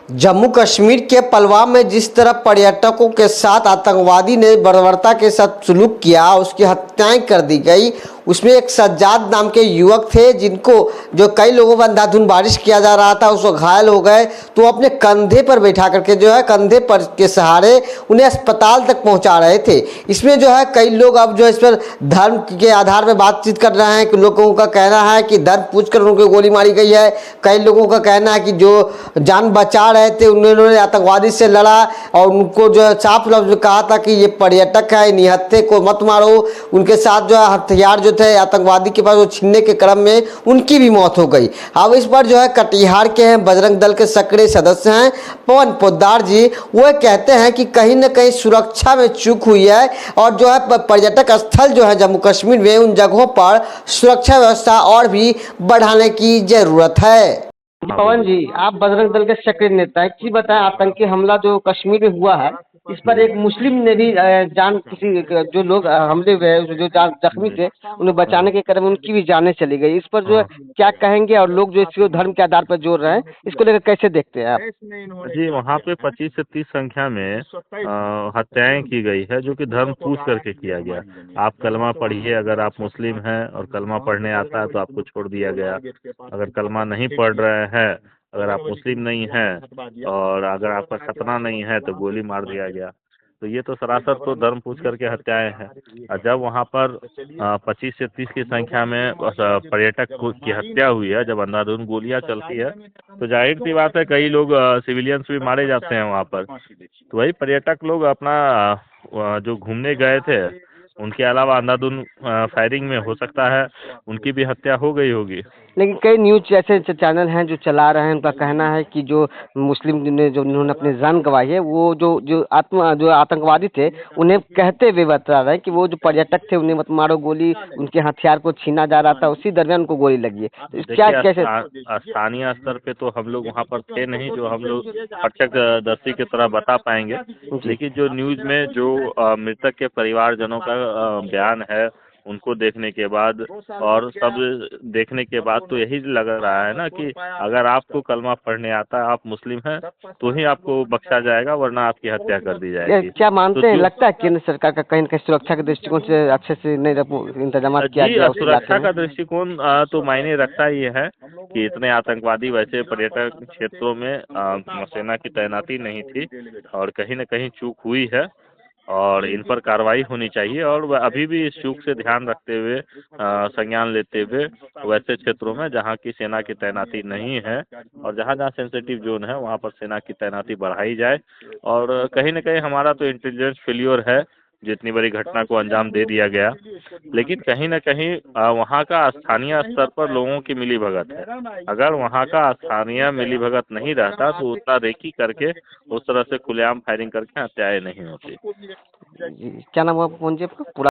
जम्मू कश्मीर के पलवाम में जिस तरह पर्यटकों के साथ आतंकवादी ने बर्बरता के साथ सलूक किया, उसकी हत्याएं कर दी गई। उसमें एक सज्जाद नाम के युवक थे जिनको जो कई लोगों पर अंधाधुंध बारिश किया जा रहा था, उसको घायल हो गए तो वो अपने कंधे पर बैठा करके जो है कंधे पर के सहारे उन्हें अस्पताल तक पहुंचा रहे थे। इसमें जो है कई लोग अब जो इस पर धर्म के आधार पर बातचीत कर रहे हैं कि लोगों का कहना है कि धर्म पूछकर उनको गोली मारी गई है। कई लोगों का कहना है कि जो जान बचा रहे थे उन्होंने आतंकवादी से लड़ा और उनको जो है साफ लफ्ज में कहा था कि ये पर्यटक है, निहत्थे को मत मारो। उनके साथ जो है हथियार जो थे आतंकवादी के पास वो छीनने के क्रम में उनकी भी मौत हो गई। अब इस पर जो है कटिहार के हैं बजरंग दल के सक्रिय सदस्य हैं पवन पोद्दार जी, वो कहते हैं कि कहीं ना कहीं सुरक्षा में चूक हुई है और जो है पर्यटक स्थल जो है जम्मू कश्मीर में उन जगहों पर सुरक्षा व्यवस्था और भी बढ़ाने की जरूरत है। पवन जी, आप बजरंग दल के सक्रिय नेता है, की बताएं आतंकी हमला जो कश्मीर में हुआ है इस पर एक मुस्लिम ने भी जान किसी जो लोग हमले हुए जो जान जख्मी थे उन्हें बचाने के क्रम में उनकी भी जानें चली गई। इस पर जो है क्या कहेंगे और लोग जो इसको धर्म के आधार पर जोड़ रहे हैं इसको लेकर कैसे देखते हैं आप? जी, वहाँ पे 25 से 30 संख्या में हत्याएं की गई है जो कि धर्म पूछ करके किया गया। आप कलमा पढ़िए, अगर आप मुस्लिम हैं और कलमा पढ़ने आता है तो आपको छोड़ दिया गया। अगर कलमा नहीं पढ़ रहे हैं, अगर आप मुस्लिम नहीं हैं और अगर आपका खतना नहीं है तो गोली मार दिया गया। तो ये तो सरासर तो धर्म पूछ करके हत्याएं हैं। और जब वहाँ पर 25 से 30 की संख्या में पर्यटक की हत्या हुई है, जब अंधाधुंध गोलियां चलती है तो जाहिर सी बात है कई लोग सिविलियंस भी मारे जाते हैं वहाँ पर। तो वही पर्यटक लोग अपना जो घूमने गए थे उनके अलावा अंधाधुंध फायरिंग में हो सकता है उनकी भी हत्या हो गई होगी। लेकिन कई न्यूज ऐसे चैनल हैं जो चला रहे हैं, उनका कहना है कि जो मुस्लिम ने जो उन्होंने अपनी जान गंवाई है वो जो आतंकवादी थे उन्हें कहते हुए बता रहे हैं कि वो जो पर्यटक थे उन्हें मत मारो गोली, उनके हथियार को छीना जा रहा था, उसी दरमियान उनको गोली लगी है। तो क्या कैसे स्थानीय स्तर पे तो हम लोग वहाँ पर थे नहीं जो हम लोग प्रत्यक्षदर्शी की तरह बता पाएंगे, लेकिन जो न्यूज में जो मृतक के परिवारजनों का बयान है उनको देखने के बाद और सब देखने के बाद तो यही लग रहा है ना कि अगर आपको कलमा पढ़ने आता है, आप मुस्लिम हैं तो ही आपको बख्शा जाएगा, वरना आपकी हत्या कर दी जाएगी। क्या मानते हैं, लगता है केंद्र सरकार का कहीं न कहीं सुरक्षा के दृष्टिकोण से अच्छे से नहीं इंतजाम किया गया? सुरक्षा का दृष्टिकोण तो मायने रखता ही है कि इतने आतंकवादी वैसे पर्यटक क्षेत्रों में सेना की तैनाती नहीं थी और कहीं न कहीं चूक हुई है और इन पर कार्रवाई होनी चाहिए। और अभी भी इस चूक से ध्यान रखते हुए संज्ञान लेते हुए वैसे क्षेत्रों में जहां की सेना की तैनाती नहीं है और जहां जहां सेंसिटिव जोन है वहां पर सेना की तैनाती बढ़ाई जाए। और कहीं न कहीं हमारा तो इंटेलिजेंस फेल्योर है, जितनी बड़ी घटना को अंजाम दे दिया गया, लेकिन कहीं न कहीं वहाँ का स्थानीय स्तर पर लोगों की मिलीभगत है। अगर वहाँ का स्थानीय मिलीभगत नहीं रहता तो उतना रेकी करके उस तरह से खुलेआम फायरिंग करके हत्याएं नहीं होती। क्या नाम हुआ पवन जी आपका?